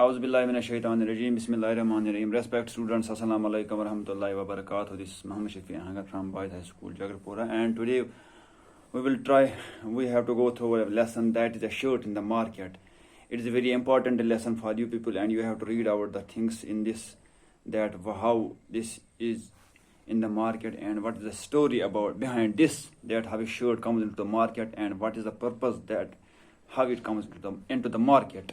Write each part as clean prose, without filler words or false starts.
A'udhu billahi minash shaitanir rajim. Bismillahirrahmanirrahim. Respect students. Assalamu alaikum warahmatullahi wabarakatuh. This is Muhammad Shafi Ahmed from Boys High School, Jagarpura. And today we have to go through a lesson that is a shirt in the market. It is a very important lesson for you people, and you have to read out the things in this, that how this is in the market and what is the story about behind this, that how a shirt comes into the market and what is the purpose that how it comes into the market.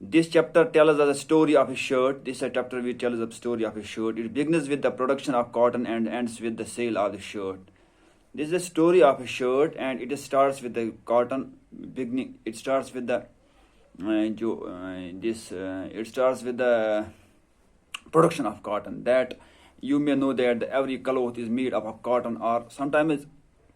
This chapter tells us the story of a shirt. This chapter will tell us the story of a shirt. It begins with the production of cotton and ends with the sale of the shirt. This is the story of a shirt and it starts with the cotton beginning. It starts with the it starts with the production of cotton. That you may know that every cloth is made up of cotton or sometimes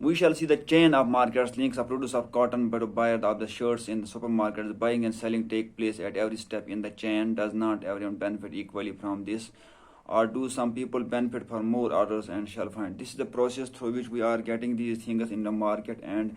We shall see the chain of markets, links of produce of cotton, but buyer of the shirts in the supermarkets. Buying and selling take place at every step in the chain. Does not everyone benefit equally from this? Or do some people benefit from more, others and shall find? This is the process through which we are getting these things in the market, and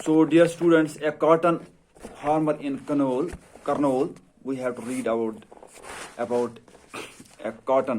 So dear students, a cotton farmer in Karnool, we have to read about a cotton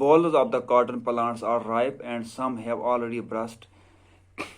balls of the cotton plants are ripe and some have already burst.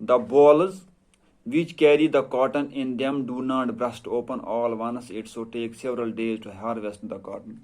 The balls which carry the cotton in them do not burst open all once. It so takes several days to harvest the cotton.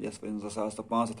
2500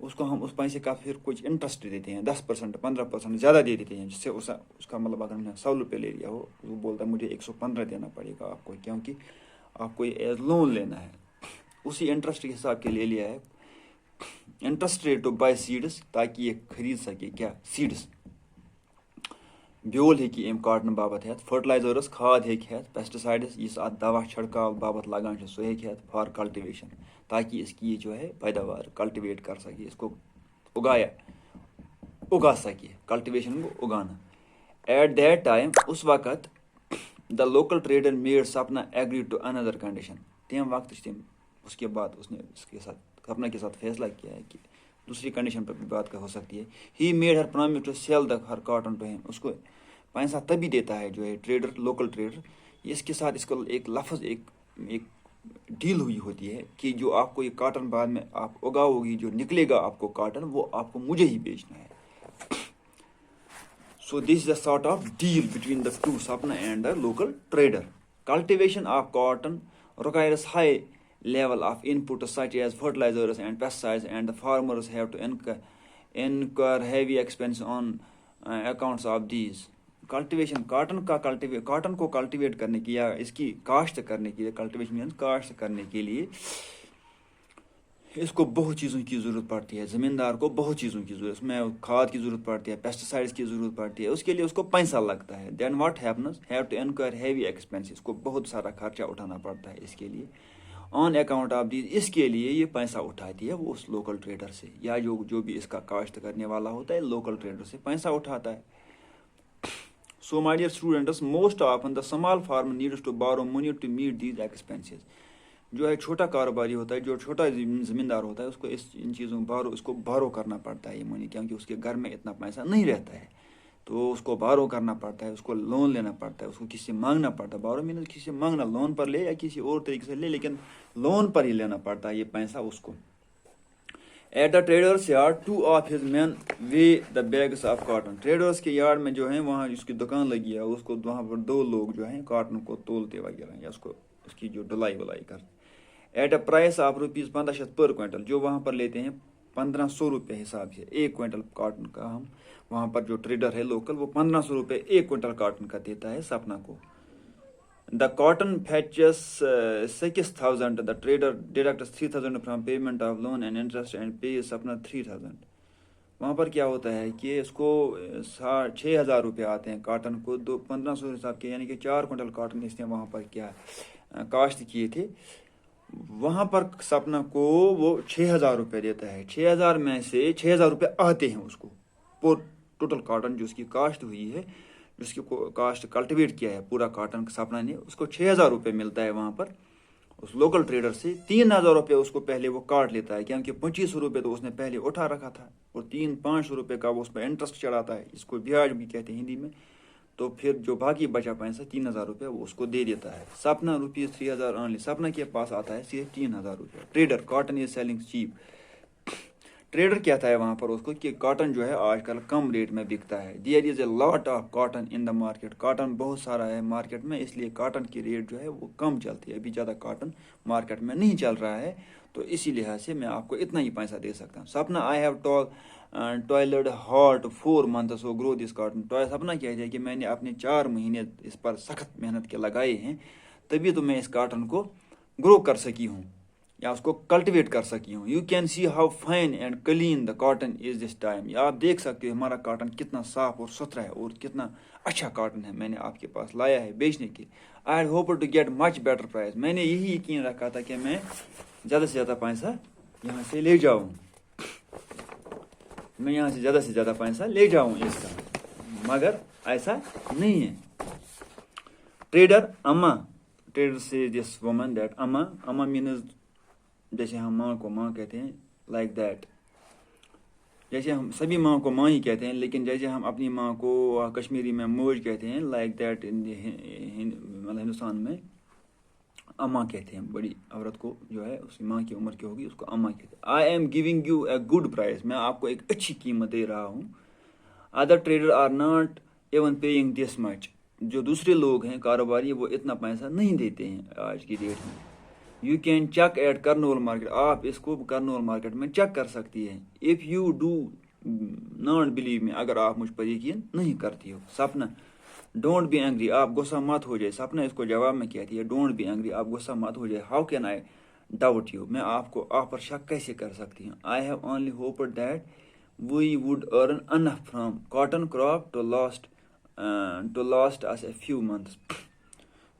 اس کو ہم اس پیسے کا پھر کچھ interest دیتے ہیں 10% 15% زیادہ دے دیتے ہیں، جس سے اس کا مطلب اگر ہم نے 100 روپے لے لیا ہو وہ بولتا ہے مجھے 115 دینا پڑے گا آپ کو، کیونکہ آپ کو یہ ایز لون لینا ہے، اسی انٹرسٹ کے حساب کے لے لیا ہے interest rate to buy seeds, تاکہ یہ خرید سکے کیا سیڈس بیول ہیٚکہِ امہِ کاٹن باپتھ ہٮ۪تھ، فرٹلائزرس کھاد ہیٚکہِ ہٮ۪تھ، پیسٹسائڈس یُس اتھ دوا چھڑکاو باپتھ لگان چھُ سُہ ہیٚکہِ ہٮ۪تھ فار کلٹیویشن، تاکہ اس کی جو ہے پیداوار کلٹیویٹ کر سکے، اس کو اگا سکے، کلٹیویشن کو اگانا۔ ایٹ دیٹ ٹائم اس وقت the local trader made Sapna agree to اندر کنڈیشن، تم وقت اس کے بعد اس نے اس کے ساتھ سپنا کے ساتھ فیصلہ کیا ہے کہ دوسری کنڈیشن پر بھی بات ہو سکتی ہے۔ He made her promise to sell the her cotton to him, اس کو پیسہ تبھی دیتا ہے جو ہے ٹریڈر، لوکل ٹریڈر، اس کے ساتھ اس کو ایک لفظ ایک ڈیل ہوئی ہوتی ہے کہ جو آپ کو یہ کاٹن بعد میں آپ اگاؤ گی، جو نکلے گا آپ کو کاٹن وہ آپ کو مجھے ہی بیچنا ہے۔ So this is a sort of deal between the two, Sapna and the local trader. Cultivation of cotton requires high level of input such as fertilizers and pesticides, and the farmers have to incur heavy expense on accounts of these. Cultivation cotton کو cultivate کرنے کی یا اس کی کاشت کرنے کے لیے، cultivation means کاشت کرنے کے لیے اس کو بہت چیزوں کی ضرورت پڑتی ہے، زمیندار کو بہت چیزوں کی ضرورت، اس میں کھاد کی ضرورت پڑتی ہے، پیسٹیسائڈس کی ضرورت پڑتی ہے، اس کے لیے اس کو پیسہ لگتا ہے۔ Then what happens have to incur heavy expense, اس کو بہت سارا خرچہ اٹھانا پڑتا ہے اس کے لیے، آن اکاؤنٹ آف دیز، اس کے لیے یہ پیسہ اٹھاتی ہے وہ اس لوکل ٹریڈر سے، یا جو بھی اس کا کاشت کرنے والا ہوتا ہے لوکل ٹریڈر سے پیسہ اٹھاتا ہے۔ So my dear students, most often the small farmer needs to borrow money to meet these expenses. جو ہے چھوٹا کاروباری ہوتا ہے، جو چھوٹا زمیندار ہوتا ہے، اس کو ان چیزوں کو بارو کرنا پڑتا ہے یہ منی، کیونکہ اس کے گھر میں اتنا پیسہ نہیں رہتا ہے، تو اس کو بارو کرنا پڑتا ہے، اس کو لون لینا پڑتا ہے، اس کو کسی سے مانگنا پڑتا ہے۔ بارو مینس کسی سے مانگنا، لون پر لے یا کسی اور طریقے سے لے، لیکن لون پر ہی لینا پڑتا ہے یہ پیسہ اس کو۔ At the traders yard 2 of his men weigh the bags of cotton. ٹریڈرس کے یارڈ میں جو ہے وہاں اس کی دکان لگی ہے، اس کو وہاں پر 2 لوگ جو ہیں کاٹن کو تولتے وغیرہ، یا اس کی جو ڈلائی ولائی کرتے، at a price of ₹1500 per quintal, جو وہاں پر لیتے ہیں 1500 روپے حساب سے ایک کوئنٹل کاٹن کا۔ ہم وہاں پر جو ٹریڈر ہے لوکل وہ 1500 روپے ایک کوئنٹل کاٹن کا دیتا ہے سپنا کو۔ The cotton fetches 6,000. The trader deducts 3,000 from payment of loan and interest and pays Sapna 3,000. وہاں پر کیا ہوتا ہے کہ اس کو 6,000 روپے آتے ہیں کاٹن کو، 1500 حساب کے، یعنی کہ 4 کوئنٹل کاٹن اس نے وہاں پر کیا کاشت کیے تھے، وہاں پر سپنا کو وہ 6,000 روپے دیتا ہے۔ 6,000 میں سے 6,000 روپے آتے ہیں اس کو، ٹوٹل کاٹن جو اس کی کاشت ہوئی ہے، جس کی کاشت کلٹیویٹ کیا ہے پورا کاٹن سپنا نے، اس کو 6,000 روپے ملتا ہے وہاں پر اس لوکل ٹریڈر سے۔ 3,000 روپے اس کو پہلے وہ کاٹ لیتا ہے، کیونکہ 2500 روپے تو اس نے پہلے اٹھا رکھا تھا، اور 500 روپے کا وہ اس پہ انٹرسٹ چڑھاتا ہے، اس کو بیاج بھی کہتے ہیں ہندی میں۔ تو پھر جو باقی بچا پیسہ 3,000 روپے وہ اس کو دے دیتا ہے۔ سپنا ₹3,000 اونلی، سپنا کے پاس آتا ہے صرف 3,000 روپے۔ Trader cotton is selling cheap, trader کہتا ہے وہاں پر اس کو کہ کاٹن جو ہے آج کل کم ریٹ میں بکتا ہے۔ There is a lot of cotton in the market, cotton بہت سارا ہے مارکیٹ میں، اس لیے کاٹن کی ریٹ جو ہے وہ کم چلتی ہے، ابھی زیادہ کاٹن مارکیٹ میں نہیں چل رہا ہے، تو اسی لحاظ سے میں آپ کو اتنا ہی پیسہ دے سکتا ہوں۔ Sapna I have toiled hard 4 months to grow this cotton. Sapna کہتے ہیں کہ میں نے اپنے 4 مہینے اس پر سخت محنت کے لگائے ہیں، تبھی تو میں اس کاٹن کو گرو کر سکی ہوں یا اس کو کلٹیویٹ کر سکی ہوں۔ You can see how fine and clean the cotton is this time, آپ دیکھ سکتے ہو ہمارا کاٹن کتنا صاف اور ستھرا ہے اور کتنا اچھا کاٹن ہے میں نے آپ کے پاس لایا ہے بیچنے کے۔ I had hope to get much better price, میں نے یہی یقین رکھا تھا کہ میں زیادہ سے زیادہ پیسہ یہاں سے لے جاؤں، میں یہاں سے زیادہ پیسہ لے جاؤں اس کا، مگر ایسا نہیں ہے۔ ٹریڈر اما، ٹریڈر سے دس وومن دیٹ اما مینز، جیسے ہم ماں کو ماں کہتے ہیں، لائک دیٹ، جیسے ہم سبھی ماں کو ماں ہی کہتے ہیں، لیکن جیسے ہم اپنی ماں کو کشمیری میں موج کہتے ہیں، لائک دیٹ مطلب ہندوستان میں اما کہتے ہیں، بڑی عورت کو جو ہے اس کی ماں کی عمر کی ہوگی اس کو اما کہتے ہیں۔ I am giving you a good price, میں آپ کو ایک اچھی قیمت دے رہا ہوں۔ Other trader are not even paying this much, جو دوسرے لوگ ہیں کاروباری وہ اتنا پیسہ نہیں دیتے ہیں آج کی ڈیٹ میں۔ You can check at Kurnool market. آپ اس کو کرنول مارکیٹ میں چیک کر سکتی ہے. If you do not believe me, اگر آپ مجھ پر یقین نہیں کرتی ہو. سپنا ڈونٹ بی اینگری, آپ غصہ مت ہو جائے. سپنا اس کو جواب میں کہتی ہے ڈونٹ بی اینگری, آپ غصہ مت ہو جائے. How can I doubt you, میں آپ پر شک کیسے کر سکتی ہوں. I have only hoped that we would earn enough from cotton crop to last us a few months.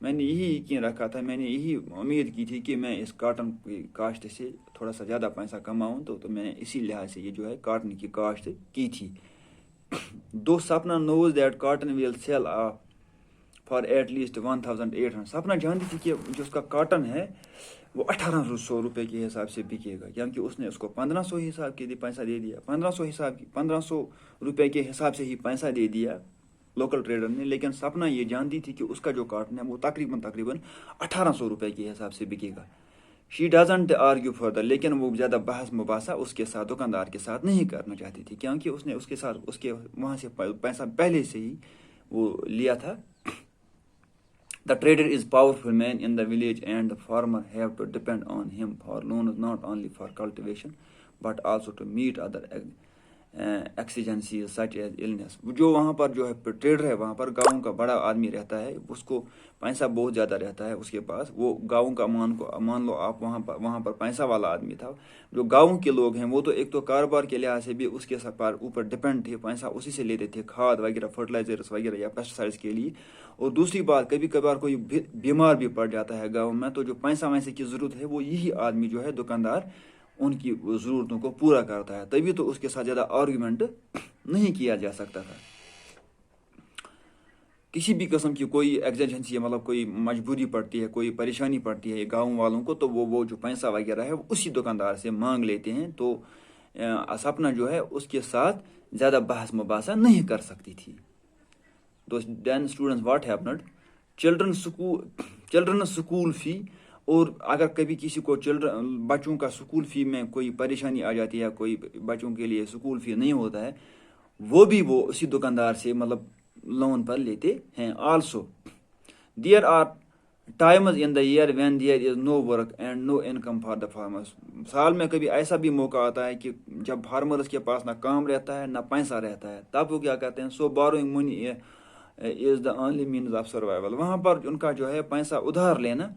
میں نے یہی یقین رکھا تھا, میں نے یہی امید کی تھی کہ میں اس کاٹن کی کاشت سے تھوڑا سا زیادہ پیسہ کماؤں, تو میں نے اسی لحاظ سے یہ جو ہے کاٹن کی کاشت کی تھی. Though Sapna knows that cotton will sell off for at least 1800. Sapna جانتی تھی کہ جو اس کا کاٹن ہے وہ 1800 روپے کے حساب سے بکے گا, کیونکہ اس نے اس کو 1500 حساب کے پیسہ دے دیا, 1500 روپے کے حساب سے ہی پیسہ دے دیا لوکل ٹریڈر نے. لیکن سپنا یہ جانتی تھی کہ اس کا جو کاٹن ہے وہ تقریباً 1800 روپے کے حساب سے بکے گا. شی ڈزنٹ آرگیو فردر, لیکن وہ زیادہ بحث مباحثہ اس کے ساتھ دکاندار کے ساتھ نہیں کرنا چاہتی تھی, کیونکہ اس نے اس کے ساتھ اس کے وہاں سے پیسہ پہلے سے ہی وہ لیا تھا. The trader is powerful man in the village and the farmer have to depend on him for loans not only for cultivation but also to meet other exigencies such as illness. جو وہاں پر جو ہے trader ہے, وہاں پر گاؤں کا بڑا آدمی رہتا ہے, اس کو پیسہ بہت زیادہ رہتا ہے اس کے پاس. وہ گاؤں کا مان لو آپ وہاں پر پیسہ والا آدمی تھا. جو گاؤں کے لوگ ہیں وہ تو ایک تو کاروبار کے لحاظ سے بھی اس کے اوپر ڈپینڈ تھے, پیسہ اسی سے لیتے تھے, کھاد وغیرہ فرٹیلائزرس وغیرہ یا پیسٹیسائڈس کے لیے. اور دوسری بات, کبھی کبھار کوئی بیمار بھی پڑ جاتا ہے گاؤں میں, تو جو پیسہ ویسے کی ضرورت ہے وہ یہی آدمی جو ہے دکاندار ان کی ضرورتوں کو پورا کرتا ہے. تبھی تو اس کے ساتھ زیادہ آرگومنٹ نہیں کیا جا سکتا تھا. کسی بھی قسم کی کوئی ایگزیجنسی, مطلب کوئی مجبوری پڑتی ہے, کوئی پریشانی پڑتی ہے گاؤں والوں کو, تو وہ جو پیسہ وغیرہ ہے وہ اسی دکاندار سے مانگ لیتے ہیں. تو سپنا جو ہے اس کے ساتھ زیادہ بحث مباحثہ نہیں کر سکتی تھی. Then students what happened, children school fee. اور اگر کبھی کسی کو بچوں کا اسکول فی میں کوئی پریشانی آ جاتی ہے, کوئی بچوں کے لیے اسکول فی نہیں ہوتا ہے, وہ بھی وہ اسی دکاندار سے مطلب لون پر لیتے ہیں. Also there are times in the year when there is no work and no income for the farmers. سال میں کبھی ایسا بھی موقع آتا ہے کہ جب فارمرس کے پاس نہ کام رہتا ہے نہ پیسہ رہتا ہے, تب وہ کیا کرتے ہیں, so borrowing money is the only means of survival. وہاں پر ان کا جو ہے پیسہ ادھار لینا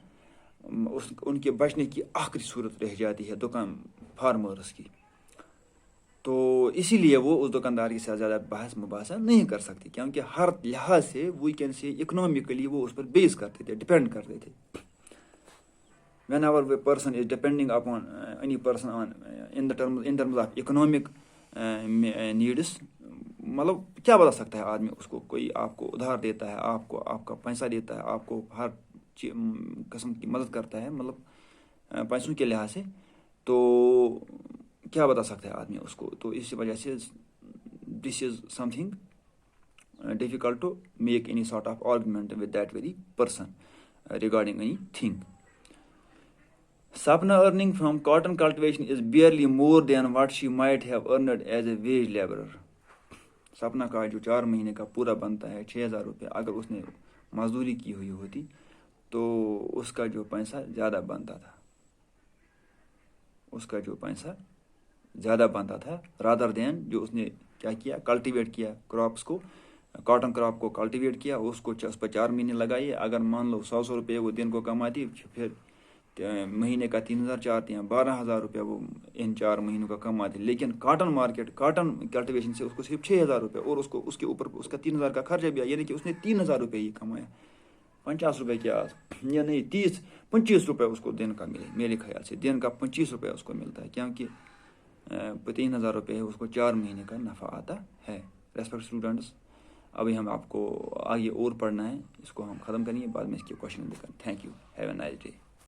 ان کے بچنے کی آخری صورت رہ جاتی ہے دکان فارمرس کی. تو اسی لیے وہ اس دکاندار کے ساتھ زیادہ بحث مباحثہ نہیں کر سکتی, کیونکہ ہر لحاظ سے وی کین سے اکنامکلی وہ اس پر بیس کرتے تھے, ڈپینڈ کرتے تھے. When ever person is depending upon any person on in terms of economic needs. مطلب کیا بتا سکتا ہے آدمی, اس کو کوئی آپ کو ادھار دیتا ہے, آپ کا پیسہ دیتا ہے, آپ کو ہر قسم کی مدد کرتا ہے, مطلب پیسوں کے لحاظ سے, تو کیا بتا سکتا ہے آدمی اس کو. تو اسی وجہ سے this is something difficult to make any sort of argument with that very person regarding anything. Sapna earning from cotton cultivation is barely more than what she might have earned as a wage labourer. Sapna کا جو 4 مہینے کا پورا بنتا ہے 6000 روپے, اگر اس نے مزدوری کی ہوئی ہوتی تو اس کا جو پیسہ زیادہ بنتا تھا, اس کا جو پیسہ زیادہ بنتا تھا رادر دین جو اس نے کیا کیا, کلٹیویٹ کیا کراپس کو, کاٹن کراپ کو کلٹیویٹ کیا, اس پر 4 مہینے لگائیے. اگر مان لو 100 روپے وہ دن کو کماتی, پھر مہینے کا 3000 چارتے ہیں, 12000 روپے وہ ان 4 مہینوں کا کماتی. لیکن کاٹن کلٹیویشن سے اس کو صرف 6000 روپے, اور اس کے اوپر اس کا 3000 کا خرچہ بھی آیا, یعنی کہ اس نے 3000 روپے ہی کمایا. 50 روپے کے یا نہیں 25 روپے اس کو دن کا ملے, میرے خیال سے دن کا 25 روپے اس کو ملتا ہے, کیونکہ 3000 روپے ہے اس کو 4 مہینے کا نفع آتا ہے. ریسپیکٹ اسٹوڈنٹس, ابھی ہم آپ کو آگے اور پڑھنا ہے, اس کو ہم ختم کریں گے, بعد میں اس کے کوشچن دکھائیں. Thank you, have a nice day.